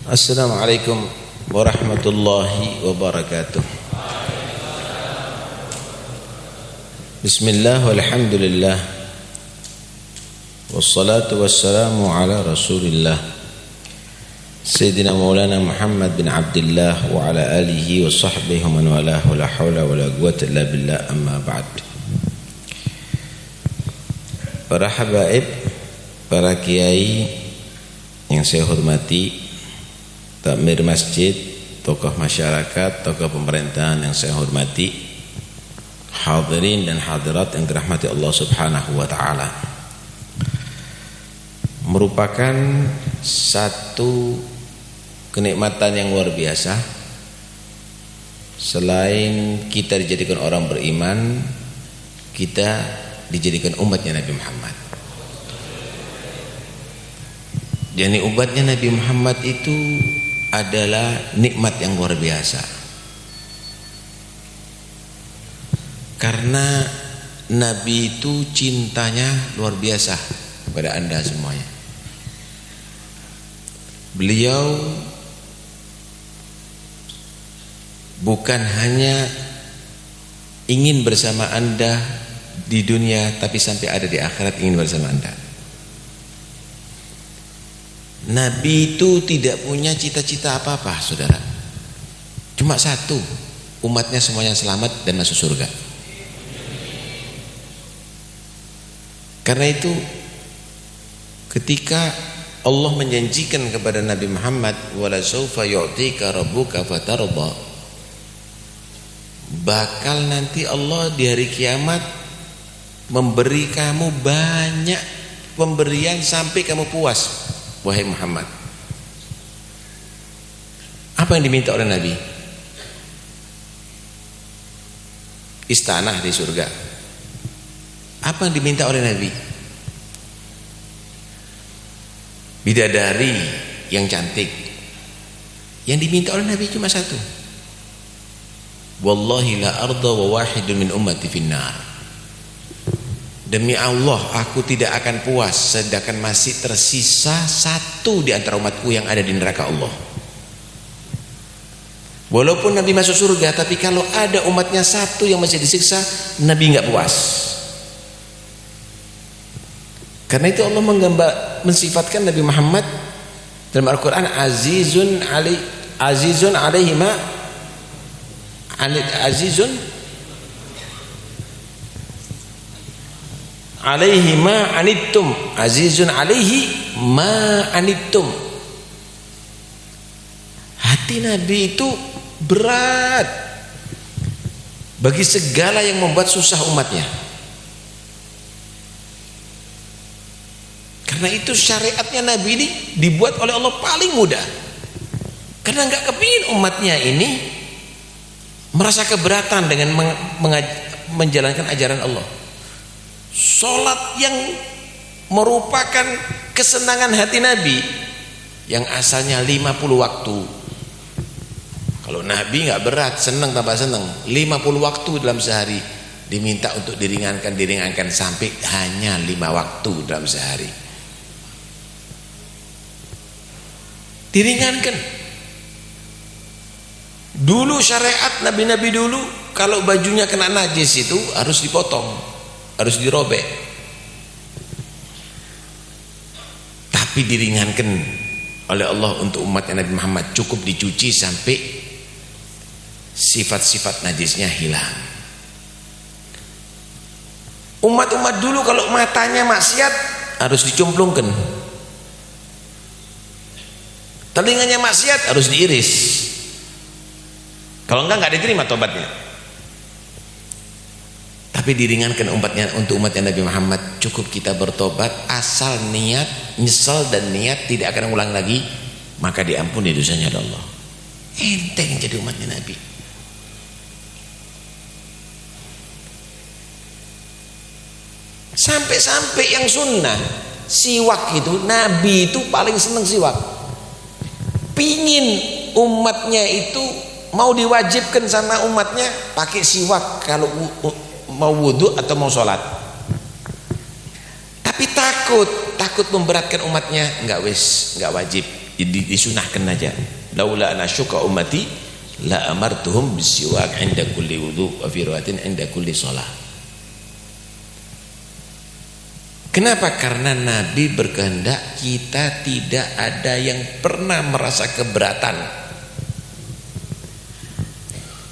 Assalamualaikum warahmatullahi wabarakatuh. Bismillah walhamdulillah wassalatu wassalamu ala rasulillah Sayyidina Maulana Muhammad bin Abdullah wa ala alihi wa sahbihi wa man walah wa la hawla wa la quwwata illa billah, amma ba'd. Para habaib, para kiai yang saya hormati, takmir masjid, tokoh masyarakat, tokoh pemerintahan yang saya hormati, hadirin dan hadirat yang dirahmati Allah Subhanahu wa taala. Merupakan satu kenikmatan yang luar biasa. Selain kita dijadikan orang beriman, kita dijadikan umatnya Nabi Muhammad. Jadi umatnya Nabi Muhammad itu adalah nikmat yang luar biasa. Karena Nabi itu cintanya luar biasa kepada Anda semuanya. Beliau bukan hanya ingin bersama Anda di dunia, tapi sampai ada di akhirat ingin bersama Anda. Nabi itu tidak punya cita-cita apa-apa, saudara. Cuma satu, umatnya semuanya selamat dan masuk surga. Karena itu ketika Allah menjanjikan kepada Nabi Muhammad, wala saufa yu'tika rabbuka fatarda, bakal nanti Allah di hari kiamat memberi kamu banyak pemberian sampai kamu puas. Wahai Muhammad, apa yang diminta oleh Nabi? Istanah di surga. Apa yang diminta oleh Nabi? Bidadari yang cantik. Yang diminta oleh Nabi cuma satu. Wallahi la arda wa wahidun min ummati finnar. Demi Allah, aku tidak akan puas sedangkan masih tersisa satu di antara umatku yang ada di neraka Allah. Walaupun Nabi masuk surga, tapi kalau ada umatnya satu yang masih disiksa, Nabi enggak puas. Karena itu Allah mensifatkan Nabi Muhammad dalam Al-Quran azizun alaihi ma alaihi ma anittum, azizun alaihi ma anittum. Hati Nabi itu berat bagi segala yang membuat susah umatnya. Karena itu syariatnya Nabi ini dibuat oleh Allah paling mudah. Karena enggak kepingin umatnya ini merasa keberatan dengan menjalankan ajaran Allah. Sholat yang merupakan kesenangan hati Nabi yang asalnya 50 waktu. Kalau Nabi nggak berat, senang tambah senang. 50 waktu dalam sehari diminta untuk diringankan sampai hanya 5 waktu dalam sehari. Diringankan. Dulu syariat Nabi-Nabi dulu kalau bajunya kena najis itu harus dipotong, harus dirobek. Tapi diringankan oleh Allah untuk umatnya Nabi Muhammad, cukup dicuci sampai sifat-sifat najisnya hilang. Umat-umat dulu kalau matanya maksiat harus dicemplungkan, telinganya maksiat harus diiris. Kalau enggak diterima tobatnya. Tapi diringankan untuk umatnya Nabi Muhammad, cukup kita bertobat asal niat, nyesal dan niat tidak akan ulang lagi, maka diampuni dosanya oleh Allah. Enteng jadi umatnya Nabi. Sampai-sampai yang sunnah siwak itu, Nabi itu paling senang siwak. Pingin umatnya itu mau diwajibkan sama umatnya pakai siwak kalau mau wudhu atau mau sholat. Tapi takut memberatkan umatnya, enggak wajib, disunahkan aja. Laula ana syuqa ummati la amartuhum bisiwak 'inda kulli wudu wa fi riwayatin 'inda kulli shalah. Kenapa? Karena Nabi berkehendak kita tidak ada yang pernah merasa keberatan.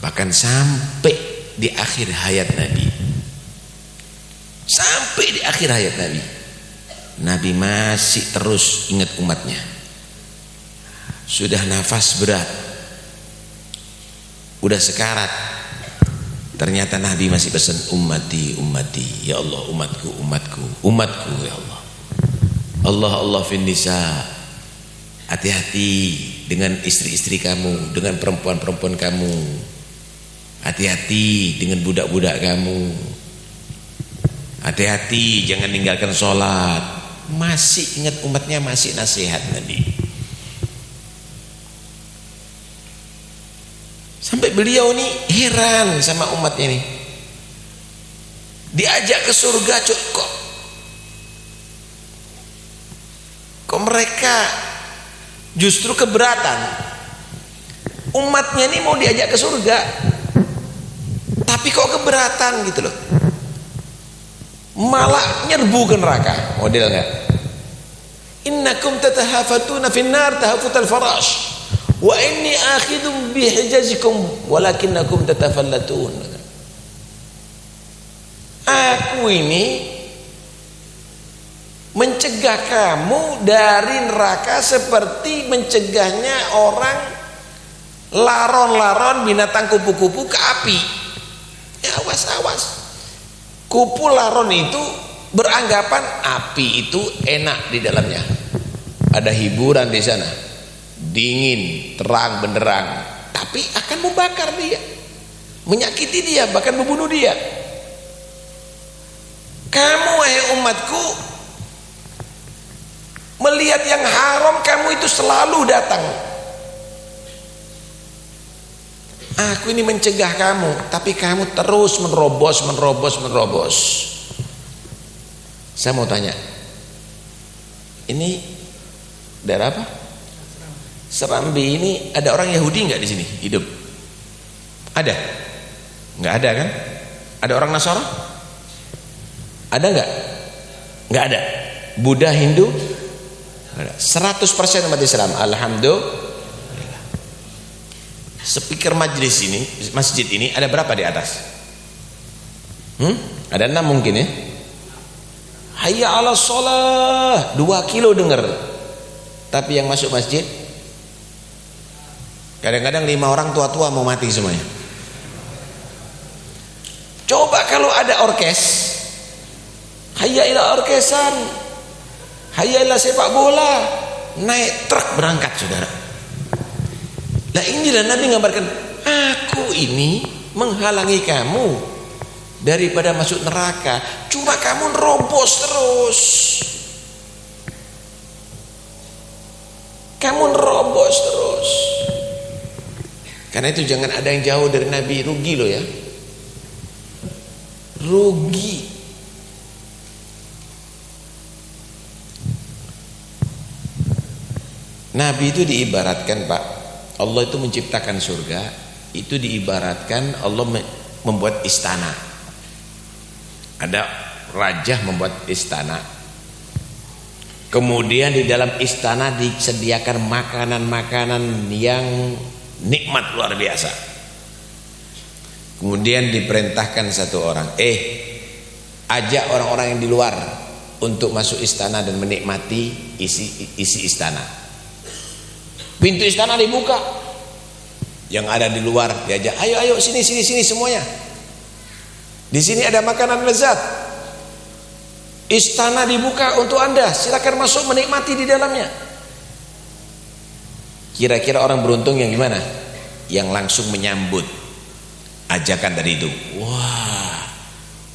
Bahkan sampai di akhir hayat Nabi. Sampai di akhir hayat Nabi. Nabi masih terus ingat umatnya. Sudah nafas berat, udah sekarat, ternyata Nabi masih pesan ummati ummati, ya Allah umatku umatku umatku ya Allah. Allah fin nisa, hati-hati dengan istri-istri kamu, dengan perempuan-perempuan kamu, hati-hati dengan budak-budak kamu, hati-hati jangan ninggalkan sholat. Masih ingat umatnya, masih nasihat Nabi. Sampai beliau nih heran sama umatnya nih. Diajak ke surga kok mereka justru keberatan. Umatnya nih mau diajak ke surga, tapi kok keberatan gitu loh. Malah nyerbu ke neraka, model enggak? Innakum tatahafatuna finnar tahafutal farash wa inni akhidum bihijazikum walakinnakum tatafallatun. Aku ini mencegah kamu dari neraka seperti mencegahnya orang laron-laron binatang kupu-kupu ke api. Ya, awas. Kupu laron itu beranggapan api itu enak di dalamnya. Ada hiburan di sana. Dingin, terang benderang, tapi akan membakar dia, menyakiti dia, bahkan membunuh dia. Kamu wahai umatku, melihat yang haram kamu itu selalu datang. Aku ini mencegah kamu, tapi kamu terus menerobos. Saya mau tanya, ini daerah apa? Serambi ini ada orang Yahudi nggak di sini hidup? Ada? Nggak ada kan? Ada orang Nasara? Ada nggak? Nggak ada. Buddha, Hindu? 100% umat Islam. Alhamdulillah. Speaker majlis ini, masjid ini ada berapa di atas? Ada 6 mungkin ya. Hayya ala sholah, 2 kilo dengar. Tapi yang masuk masjid kadang-kadang 5 orang tua-tua mau mati semuanya. Coba kalau ada orkes, hayya ila orkesan, hayya ila sepak bola, naik truk berangkat saudara. Nah inilah Nabi ngabarkan, aku ini menghalangi kamu daripada masuk neraka, cuma kamu nerobos terus. Kamu nerobos terus. Karena itu jangan ada yang jauh dari Nabi, rugi loh ya. Rugi. Nabi itu diibaratkan Pak, Allah itu menciptakan surga, itu diibaratkan Allah membuat istana. Ada raja membuat istana. Kemudian di dalam istana disediakan makanan-makanan yang nikmat luar biasa. Kemudian diperintahkan satu orang, ajak orang-orang yang di luar untuk masuk istana dan menikmati isi istana. Pintu istana dibuka, yang ada di luar diajak, ayo sini semuanya. Di sini ada makanan lezat. Istana dibuka untuk Anda, silakan masuk menikmati di dalamnya. Kira-kira orang beruntung yang gimana? Yang langsung menyambut ajakan tadi itu. Wah,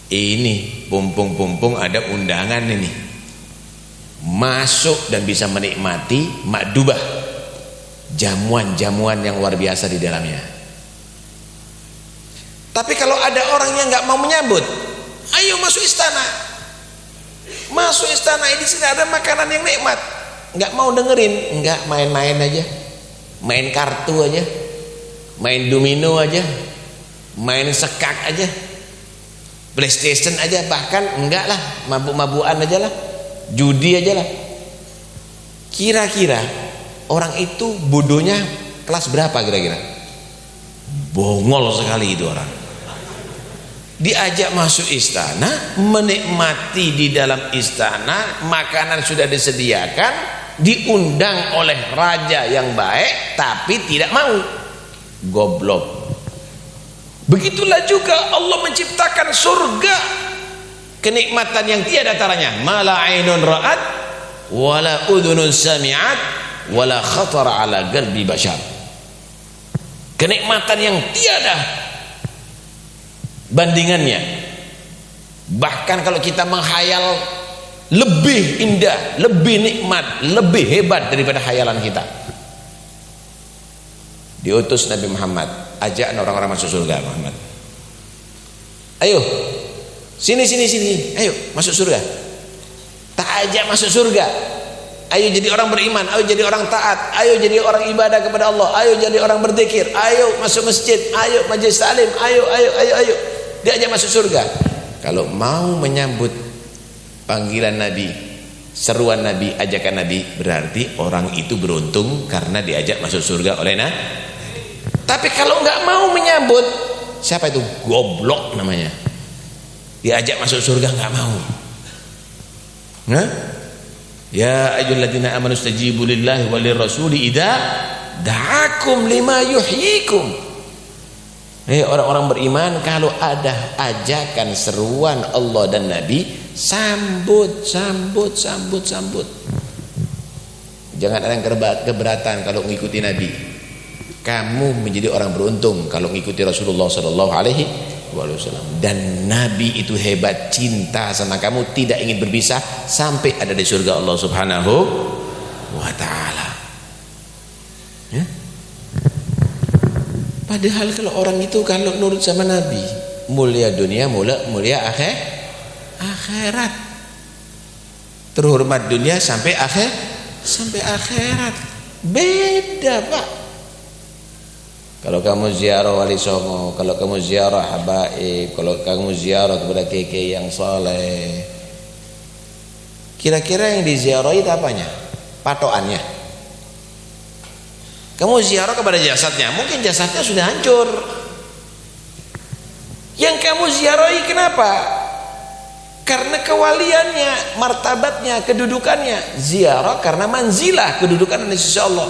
ini pumpung ada undangan ini. Masuk dan bisa menikmati makdubah, jamuan-jamuan yang luar biasa di dalamnya. Tapi kalau ada orang yang nggak mau menyambut, ayo masuk istana. Masuk istana, ini sini ada makanan yang nikmat. nggak mau dengerin, nggak, main-main aja, main kartu aja, main domino aja, main sekak aja, PlayStation aja, bahkan enggak lah, mabuk-mabukan aja lah, judi aja lah. Kira-kira orang itu bodohnya kelas berapa kira-kira? Bongol sekali itu orang. Diajak masuk istana, menikmati di dalam istana, makanan sudah disediakan, diundang oleh raja yang baik, tapi tidak mau. Goblok. Begitulah juga Allah menciptakan surga, kenikmatan yang tiada taranya. Mala ainun ra'at wala udhunun sami'at wala khatara ala qalbi bashar. Kenikmatan yang tiada bandingannya. Bahkan kalau kita menghayal, lebih indah, lebih nikmat, lebih hebat daripada khayalan kita. Diutus Nabi Muhammad, ajak orang-orang masuk surga. Muhammad, ayo sini, ayo masuk surga. Tak ajak masuk surga, ayo jadi orang beriman, ayo jadi orang taat, ayo jadi orang ibadah kepada Allah, ayo jadi orang berzikir, ayo masuk masjid, ayo majelis taklim, ayo. Diajak masuk surga. Kalau mau menyambut panggilan Nabi, seruan Nabi, ajakan Nabi, berarti orang itu beruntung karena diajak masuk surga oleh Nabi. Tapi kalau nggak mau menyambut, siapa itu? Goblok namanya. Diajak masuk surga nggak mau. Nah, ya ayyuhalladzina amanu stajibu lillahi walir rasuli idza da'akum lima yuhyikum. Orang-orang beriman, kalau ada ajakan seruan Allah dan Nabi, sambut. Jangan ada yang keberatan kalau mengikuti Nabi. Kamu menjadi orang beruntung kalau mengikuti Rasulullah sallallahu alaihi wasallam. Dan Nabi itu hebat, cinta sama kamu, tidak ingin berpisah sampai ada di surga Allah Subhanahu wa taala. Ya? Padahal kalau orang itu kalau nurut sama Nabi, mulia dunia, mulia akhirat. Terhormat dunia sampai akhirat. Beda, Pak. Kalau kamu ziarah wali songo, kalau kamu ziarah habaib, kalau kamu ziarah kepada keke yang soleh, kira-kira yang diziarahi itu apanya? Patokannya. Kamu ziarah kepada jasadnya, mungkin jasadnya sudah hancur. Yang kamu ziarahi kenapa? Karena kewaliannya, martabatnya, kedudukannya. Ziarah karena manzilah, kedudukan di sisi Allah.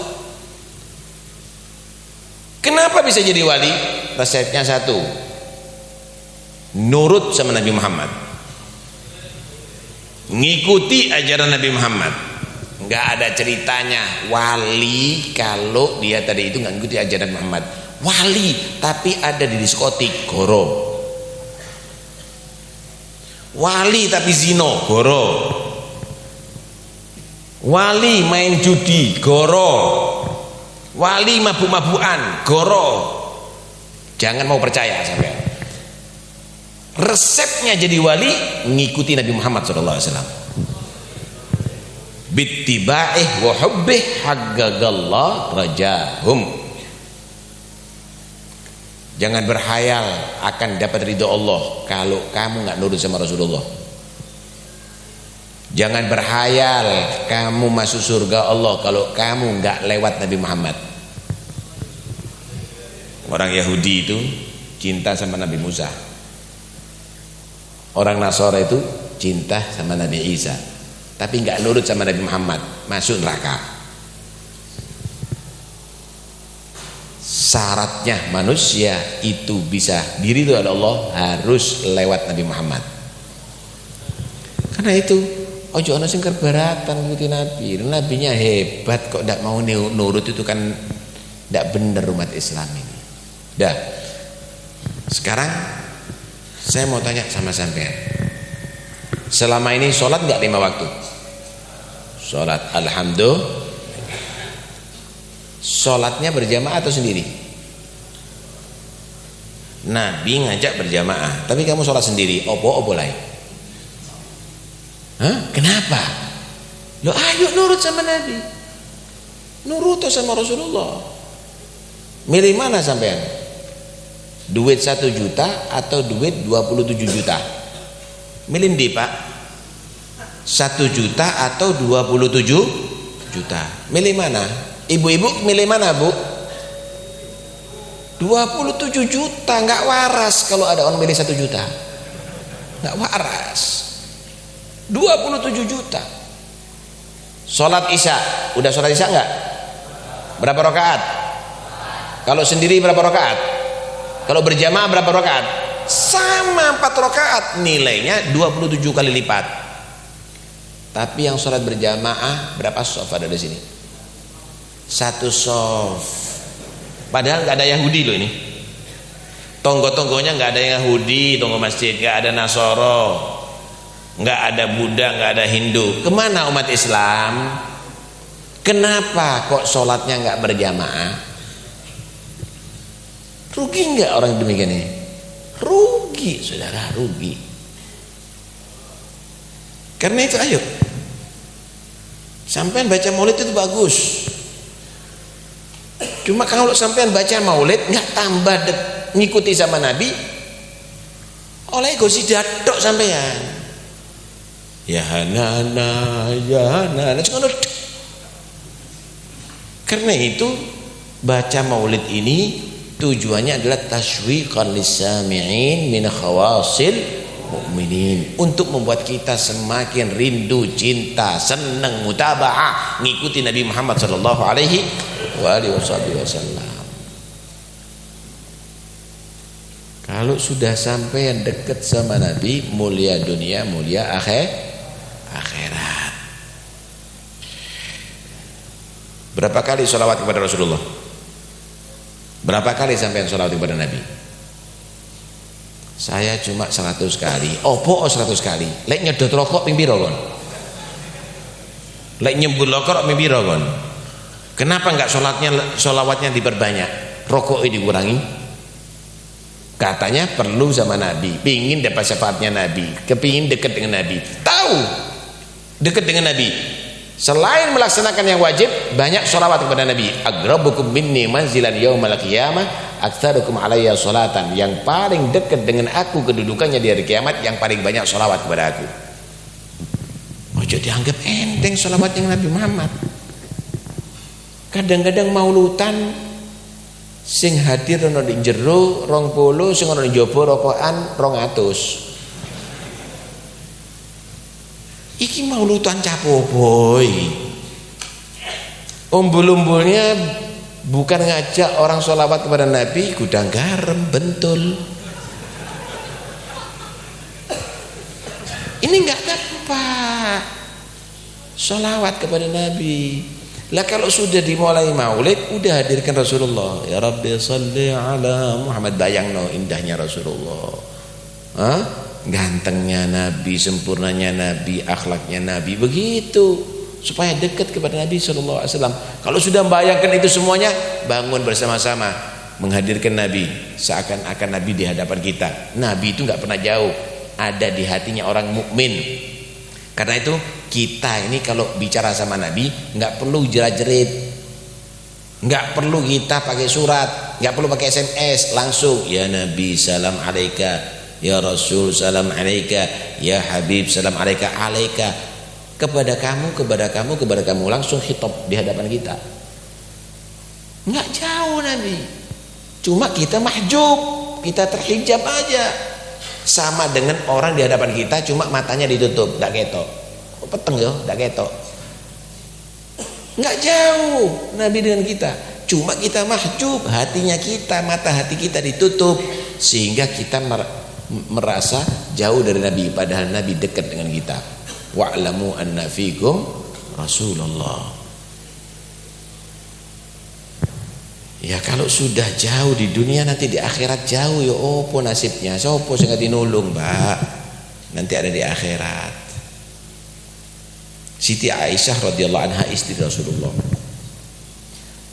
Kenapa bisa jadi wali? Resepnya satu, nurut sama Nabi Muhammad, ngikuti ajaran Nabi Muhammad. Nggak ada ceritanya wali kalau dia tadi itu nggak ngikuti ajaran Muhammad. Wali tapi ada di diskotik, goro. Wali tapi zino, goro. Wali main judi, goro. Wali mabuk-mabukan, goro. Jangan mau percaya sampai. Resepnya jadi wali, ngikuti Nabi Muhammad SAW. Bittiba'ih wa hubbih haggagallah rajahum. Jangan berhayal akan dapat ridho Allah kalau kamu nggak nurut sama Rasulullah. Jangan berhayal kamu masuk surga Allah kalau kamu nggak lewat Nabi Muhammad. Orang Yahudi itu cinta sama Nabi Musa. Orang Nasara itu cinta sama Nabi Isa, tapi nggak nurut sama Nabi Muhammad, masuk neraka. Syaratnya manusia itu bisa diridhoi oleh Allah harus lewat Nabi Muhammad. Karena itu ojo ana sing keberatan ngikuti Nabi. Nabinya hebat kok ndak mau nurut, itu kan ndak bener umat Islam ini. Dah. Sekarang saya mau tanya sama sampean. Selama ini sholat nggak 5 waktu? Sholat, alhamdulillah. Sholatnya berjamaah atau sendiri? Nabi ngajak berjamaah, tapi kamu sholat sendiri, opo lain? Hah? Kenapa? Lo ayo nurut sama Nabi, nurut sama Rasulullah. Milih mana sampean? Duit 1 juta atau duit 27 juta? Milih ndi Pak? 1 juta atau 27 juta? Milih mana? Ibu-ibu milih mana Bu? 27 juta. Nggak waras kalau ada orang milih 1 juta, nggak waras. 27 juta. Sholat isya, udah sholat isya nggak? Berapa rakaat? Kalau sendiri berapa rakaat? Kalau berjamaah berapa rakaat? Sama 4 rakaat, nilainya 27 kali lipat. Tapi yang sholat berjamaah berapa shaf ada di sini? 1 shaf. Padahal nggak ada Yahudi loh ini. Tonggo-tonggonya nggak ada Yahudi, tonggo masjid nggak ada Nasoro, nggak ada Buddha, nggak ada Hindu. Kemana umat Islam? Kenapa kok sholatnya nggak berjamaah? Rugi nggak orang demikian ini? Rugi, saudara, rugi. Karena itu ayo, sampean baca maulid itu bagus. Cuma kalau sampean baca maulid nggak tambah ngikuti sama Nabi, oleh gosi datok sampean. Ya hanana, ya hanana. Karena itu baca maulid ini tujuannya adalah tasywiqan lis-sami'in min khawasil mukminin, untuk membuat kita semakin rindu, cinta, senang, mutaba'ah ngikuti Nabi Muhammad sallallahu alaihi wasallam. Kalau sudah sampai yang dekat sama Nabi, mulia dunia, mulia akhirat. Berapa kali sholawat kepada Rasulullah? Berapa kali sampai sholawat kepada Nabi? Saya cuma 100 kali. Opo 100 kali? Lek nyedot rokok ping pira kon? Lek nyembur rokok ping pira kon? Kenapa enggak sholawatnya diperbanyak, rokoknya dikurangi? Katanya perlu sama Nabi, pingin dapat syafaatnya Nabi, kepingin dekat dengan Nabi. Tahu dekat dengan Nabi, selain melaksanakan yang wajib, banyak sholawat kepada Nabi. Agrabukum minni manzilan yaumal qiyamah aktsarukum alayya sholatan. Yang paling dekat dengan aku kedudukannya di hari kiamat, yang paling banyak sholawat kepada aku. Ojo dianggap enteng sholawat yang Nabi Muhammad. Kadang-kadang maulutan sing hadir ana di jero 20, sing ana di njaba rokokan 200. Iki maulutan capoboy. Umbul-umbulnya bukan ngajak orang sholawat kepada Nabi, gudang garam bentul. Ini enggak tepat sholawat kepada Nabi. Lah kalau sudah dimulai maulid, udah hadirkan Rasulullah. Ya Rabbi salli ala Muhammad. Bayangno indahnya Rasulullah, gantengnya Nabi, sempurnanya Nabi, akhlaknya Nabi, begitu supaya dekat kepada Nabi SAW. Kalau sudah membayangkan itu semuanya, bangun bersama-sama menghadirkan Nabi, seakan-akan Nabi di hadapan kita. Nabi itu nggak pernah jauh, ada di hatinya orang mukmin. Karena itu kita ini kalau bicara sama Nabi nggak perlu jerat-jerit, nggak perlu kita pakai surat, nggak perlu pakai SMS, langsung ya Nabi salam alaika, ya Rasul salam alaika, ya Habib salam alaika, alaika, kepada kamu, langsung khitab di hadapan kita. Nggak jauh Nabi, cuma kita mahjub, kita terhijab aja. Sama dengan orang di hadapan kita, cuma matanya ditutup, nggak ketok. Peteng yo, nggak ketok. Nggak jauh Nabi dengan kita, cuma kita mahjub, hatinya kita, mata hati kita ditutup, sehingga kita merasa jauh dari Nabi, padahal Nabi dekat dengan kita. Wa'lamu anna fikum Rasulullah. Ya kalau sudah jauh di dunia, nanti di akhirat jauh ya opo nasibnya, sopo sing dinulung Mbak, nanti ada di akhirat. Siti Aisyah radhiyallahu anha, istri Rasulullah.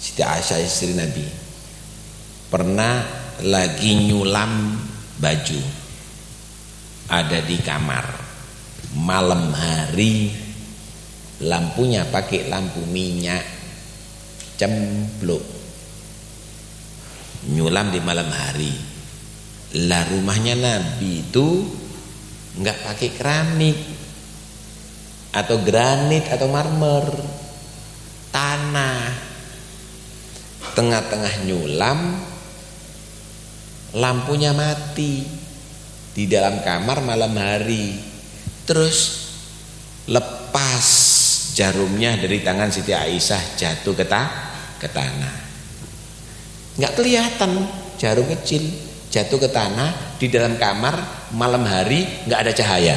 Siti Aisyah istri Nabi, pernah lagi nyulam baju, ada di kamar malam hari, lampunya pakai lampu minyak cempluk, nyulam di malam hari. Lah rumahnya Nabi itu nggak pakai keramik atau granit atau marmer, tanah. Tengah-tengah nyulam, lampunya mati di dalam kamar malam hari. Terus lepas jarumnya dari tangan Siti Aisyah, jatuh ke tanah. Nggak kelihatan, jarum kecil jatuh ke tanah di dalam kamar malam hari, nggak ada cahaya.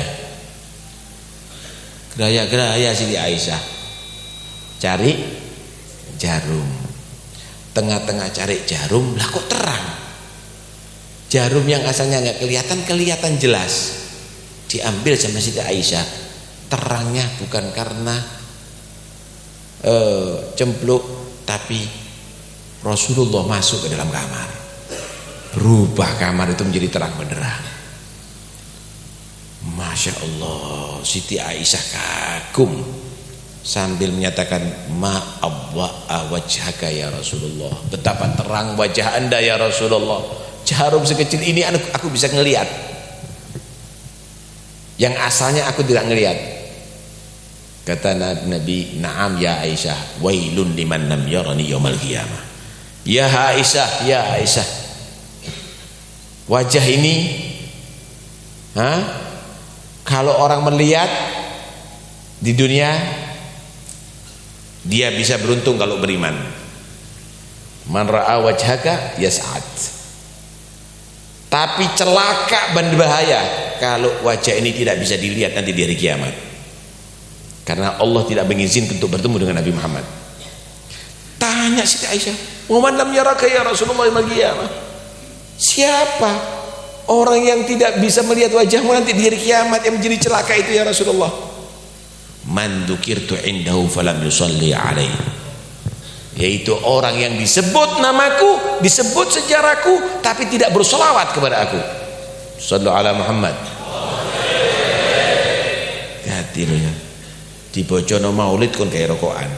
Geraya-geraya Siti Aisyah cari jarum. Tengah-tengah cari jarum, lah kok terang. Jarum yang asalnya nggak kelihatan jelas. Diambil sama Siti Aisyah. Terangnya bukan karena cempluk, tapi Rasulullah masuk ke dalam kamar. Berubah kamar itu menjadi terang benderang. Masya Allah, Siti Aisyah kagum sambil menyatakan ma'abwa'a wajhaka ya Rasulullah, betapa terang wajah anda ya Rasulullah. Jarum sekecil ini aku bisa ngelihat, yang asalnya aku tidak ngelihat. Kata Nabi, na'am ya Aisyah, wailun liman lam yarani yaumal qiyamah. Ya Aisyah, ya Aisyah, wajah ini kalau orang melihat di dunia, dia bisa beruntung kalau beriman. Man ra'a wajhaka yas'ad. Tapi celaka dan bahaya kalau wajah ini tidak bisa dilihat nanti di hari kiamat. Karena Allah tidak mengizinkan untuk bertemu dengan Nabi Muhammad. Tanya Siti Aisyah, "Wa man lam yaraka ya Rasulullah yaumil qiyamah?" Siapa orang yang tidak bisa melihat wajahmu nanti di hari kiamat yang menjadi celaka itu ya Rasulullah? Man dzukirtu indahu falam yusalli alaihi, yaitu orang yang disebut namaku, disebut sejarahku, tapi tidak bersolawat kepada aku. Sallu ala Muhammad. Hati lo ya, di bojono maulid kon kayak rokokan,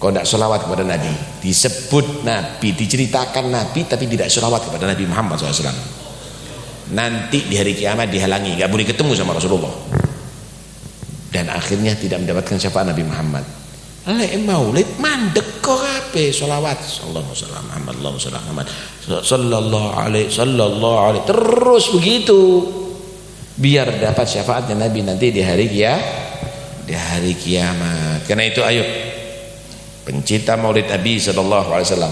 kau tidak solawat kepada Nabi. Disebut Nabi, diceritakan Nabi, tapi tidak solawat kepada Nabi Muhammad SAW. Nanti di hari kiamat dihalangi, gak boleh ketemu sama Rasulullah, dan akhirnya tidak mendapatkan syafaat Nabi Muhammad. Lek maulid mandek kok kabeh selawat sallallahu alaihi terus begitu biar dapat syafaatnya Nabi nanti di hari kiamat. Karena itu ayo pencinta maulid Nabi sallallahu alaihi wasallam,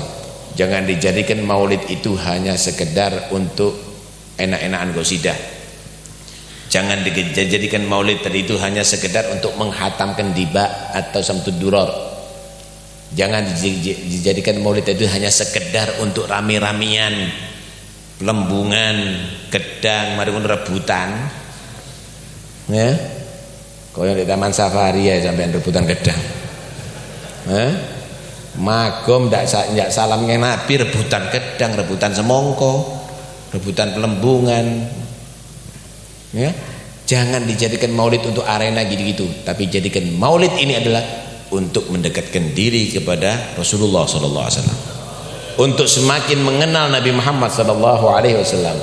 jangan dijadikan maulid itu hanya sekedar untuk enak-enakan qasidah. Jangan dijadikan maulid tadi itu hanya sekedar untuk menghatamkan diba atau samtud duror. Jangan dijadikan maulid itu hanya sekedar untuk rame-ramian, lembungan, gedang, mari rebutan. Ya. Koyo di Taman Safari ya sampean rebutan gedang. Magom ndak salamnya Nabi rebutan gedang, rebutan semongko, rebutan pelembungan. Ya, jangan dijadikan maulid untuk arena gitu-gitu, tapi jadikan maulid ini adalah untuk mendekatkan diri kepada Rasulullah sallallahu alaihi wasallam, untuk semakin mengenal Nabi Muhammad sallallahu alaihi wasallam,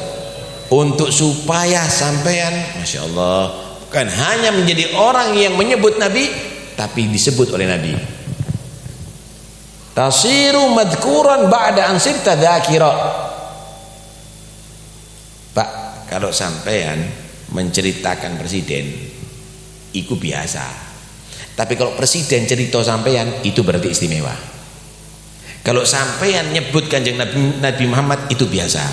untuk supaya sampean Masya Allah bukan hanya menjadi orang yang menyebut Nabi, tapi disebut oleh Nabi. Tasiru madhkuran ba'da ansir tadzakira. Pak, kalau sampean menceritakan presiden itu biasa, tapi kalau presiden cerita sampean itu berarti istimewa. Kalau sampean nyebut kanjeng Nabi Muhammad itu biasa,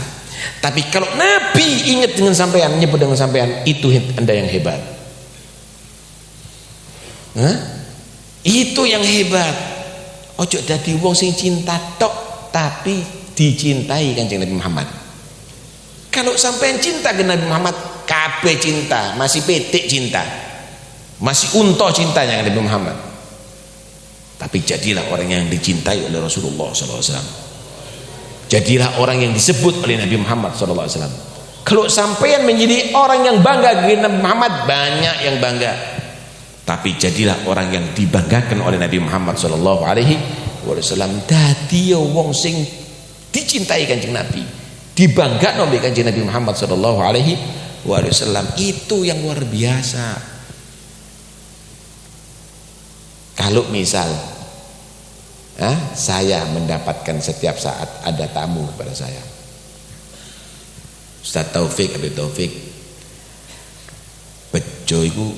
tapi kalau Nabi ingat dengan sampean, nyebut dengan sampean, itu Anda yang hebat. Itu yang hebat. Ojo dadi wong sing cinta tok tapi dicintai kanjeng Nabi Muhammad. Kalau sampean cinta ke Nabi Muhammad, kabeh cinta, masih petik cinta, masih unta cintanya Nabi Muhammad. Tapi jadilah orang yang dicintai oleh Rasulullah SAW. Jadilah orang yang disebut oleh Nabi Muhammad SAW. Kalau sampean menjadi orang yang bangga dengan Nabi Muhammad, banyak yang bangga. Tapi jadilah orang yang dibanggakan oleh Nabi Muhammad sallallahu alaihi wasallam, dadi wong sing dicintai Kanjeng Nabi, dibanggakan oleh Kanjeng Nabi Muhammad sallallahu alaihi wasallam. Itu yang luar biasa. Kalau misal saya mendapatkan setiap saat ada tamu kepada saya, Ustaz Taufik, Habib Taufik, Bejo itu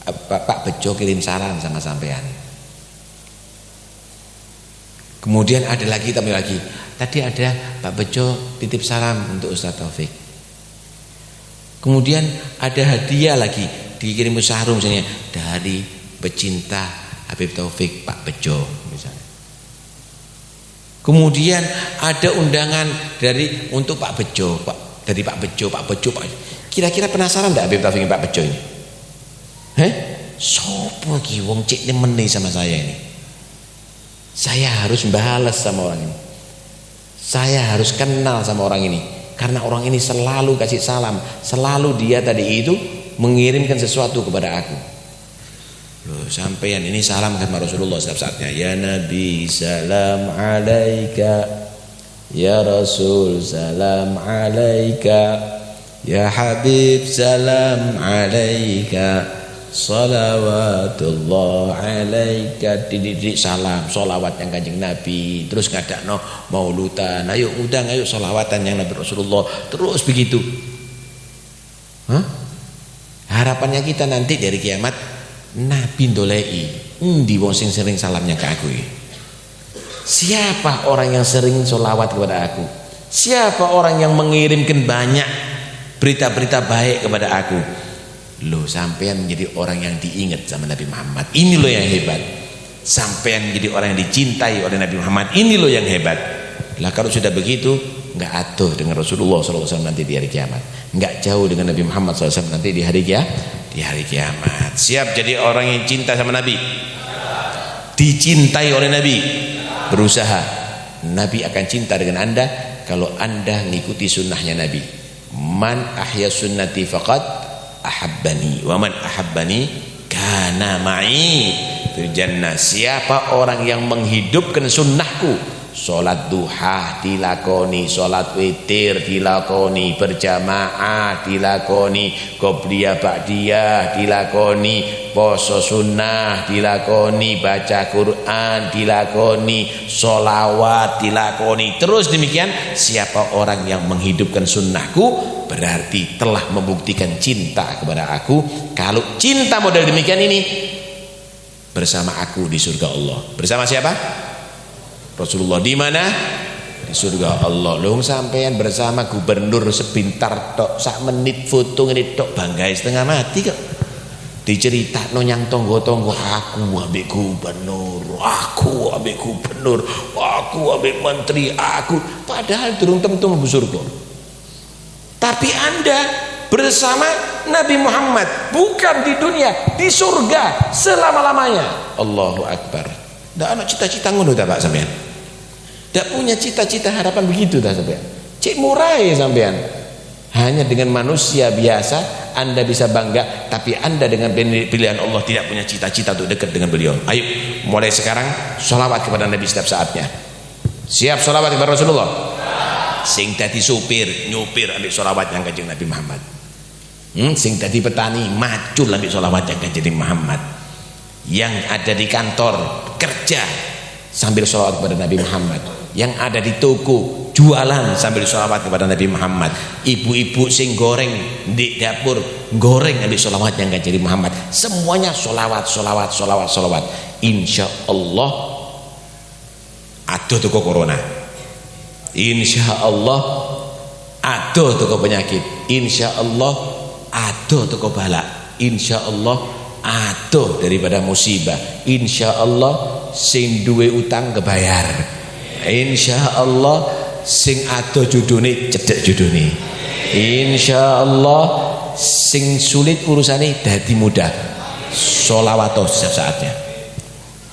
Pak Bejo kirim salam sama sampean. Kemudian ada lagi tamu lagi, tadi ada Pak Bejo titip salam untuk Ustaz Taufik. Kemudian ada hadiah lagi, dikirim sarung misalnya dari pecinta Habib Taufik Pak Bejo misalnya. Kemudian ada undangan untuk Pak Bejo, dari Pak Bejo. Kira-kira penasaran enggak Habib Taufik Pak Bejo ini? Sopo ki wong cek nemeni sama saya ini? Saya harus balas sama orang ini. Saya harus kenal sama orang ini, karena orang ini selalu kasih salam, selalu dia tadi itu mengirimkan sesuatu kepada aku. Loh, sampeyan ini salam sama Rasulullah setiap saatnya. Ya Nabi salam alaika, ya Rasul salam alaika, ya Habib salam alaika, salawatullah alaika. Dididik salam, solawat yang Kanjeng Nabi. Terus ngadakno mauludan, ayo undang, ayo solawatan yang Nabi Rasulullah. Terus begitu. Harapannya kita nanti dari kiamat, Nabi ndolei endi wong sing sering salamnya ke aku iki? Siapa orang yang sering solawat kepada aku? Siapa orang yang mengirimkan banyak berita-berita baik kepada aku? Loh, sampean menjadi orang yang diingat sama Nabi Muhammad. Ini loh yang hebat. Sampean menjadi orang yang dicintai oleh Nabi Muhammad. Ini loh yang hebat. Lah kalau sudah begitu, enggak atuh dengan Rasulullah SAW nanti di hari kiamat. Enggak jauh dengan Nabi Muhammad SAW nanti di hari kiamat. Siap jadi orang yang cinta sama Nabi, dicintai oleh Nabi, berusaha. Nabi akan cinta dengan anda kalau anda mengikuti sunnahnya Nabi. Man ahya sunnati faqad ahabbani wa man ahabbani kana ma'i fil jannah. Siapa orang yang menghidupkan sunnahku, sholat duha dilakoni, sholat witir dilakoni, berjamaah dilakoni, qobliyah ba'diyah dilakoni, poso sunnah dilakoni, baca Quran dilakoni, sholawat dilakoni, terus demikian. Siapa orang yang menghidupkan sunnahku berarti telah membuktikan cinta kepada aku. Kalau cinta model demikian ini, bersama aku di surga Allah. Bersama siapa? Rasulullah. Di mana? Di surga Allah. Lho sampean bersama gubernur sebentar tok, sak menit foto ngene tok banggai setengah mati kok. Diceritakno nyang tangga-tangga, aku ambek gubernur, aku ambek gubernur, aku ambek menteri, aku, padahal durung tentu mlebu surga. Tapi Anda bersama Nabi Muhammad, bukan di dunia, di surga selama-lamanya. Allahu Akbar. Ndak ana cita-cita ngono ta Pak sampean? Ndak punya cita-cita harapan begitu ta sampean? Cek murai sampean. Hanya dengan manusia biasa Anda bisa bangga, tapi Anda dengan pilihan Allah tidak punya cita-cita untuk dekat dengan beliau. Ayo, mulai sekarang sholawat kepada Nabi setiap saatnya. Siap sholawat kepada Rasulullah? Sing dadi supir, nyupir ambil sholawat yang Kanjeng Nabi Muhammad. Sing dadi petani, macul ambil sholawat yang Kanjeng Nabi Muhammad. Yang ada di kantor kerja sambil sholawat kepada Nabi Muhammad. Yang ada di toko jualan sambil sholawat kepada Nabi Muhammad. Ibu-ibu sing goreng di dapur goreng ambil sholawat yang Kanjeng Nabi Muhammad. Semuanya sholawat, sholawat, sholawat, sholawat. Insya Allah aduh toko corona, insya Allah aduh toko penyakit, insya Allah aduh toko balak, insya Allah aduh daripada musibah, insya Allah sing duwe utang kebayar, insya Allah sing adoh judune cedek judune, insya Allah sing sulit urusane dadi mudah. Sholawat setiap saatnya.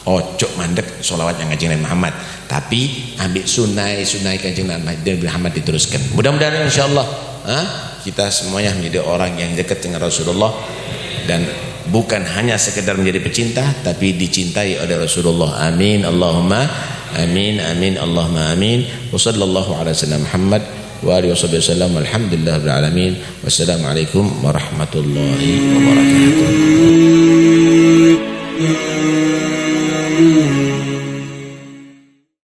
Ojo mandek sholawat yang Kanjeng Nabi Muhammad, tapi ambil sunai Kanjeng Nabi Muhammad diteruskan. Mudah-mudahan insyaallah kita semuanya menjadi orang yang dekat dengan Rasulullah dan bukan hanya sekedar menjadi pecinta, tapi dicintai oleh Rasulullah. Amin Allahumma amin, amin Allahumma amin. Wa sallallahu ala sayyidina Muhammad wa alihi wasallam. Alhamdulillahirabbil alamin. Wassalamualaikum warahmatullahi wabarakatuh.